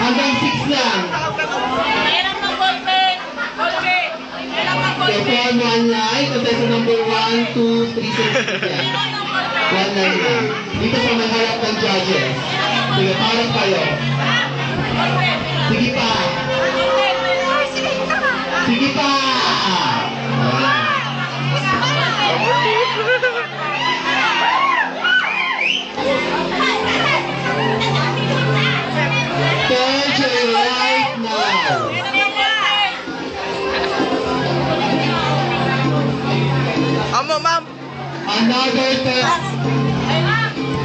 Hanggang 6 lang. Meron ng ballpen. Ballpen. Meron ng So, ballpen. form 1 line. Contestant number 1, 2, 3, 6, 7. 1 line lang. Dito sa may harap ng judges. Sige, parang kayo. Sige pa. Sige pa. Turn to your right now. Amo, ma'am. Another turn.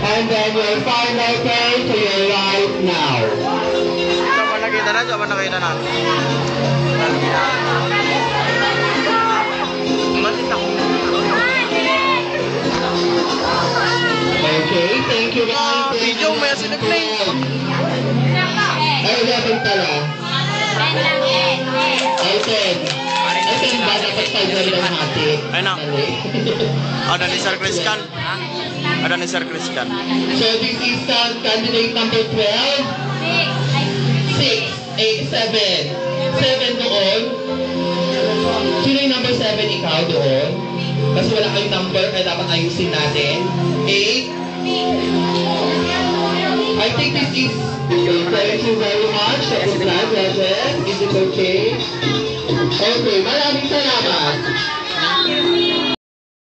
And then your final turn to your right now. Saan ba nakita na? Okay, thank you guys. Video, may siniplay. Ay, dapat pala. Alten. Alten ba dapat tayo ng hati? Ay na. Ada ni Sir Christian. Ada ni Sir Christian. So this is candidate number 12. 6, 8, 7. 7 doon. Sino yung number 7? Ikaw doon. Kasi wala kayong number, kaya dapat ayusin natin. 8. I think this is, thank you very much. That was that, Reverend. Is it okay? Okay, maraming salamat.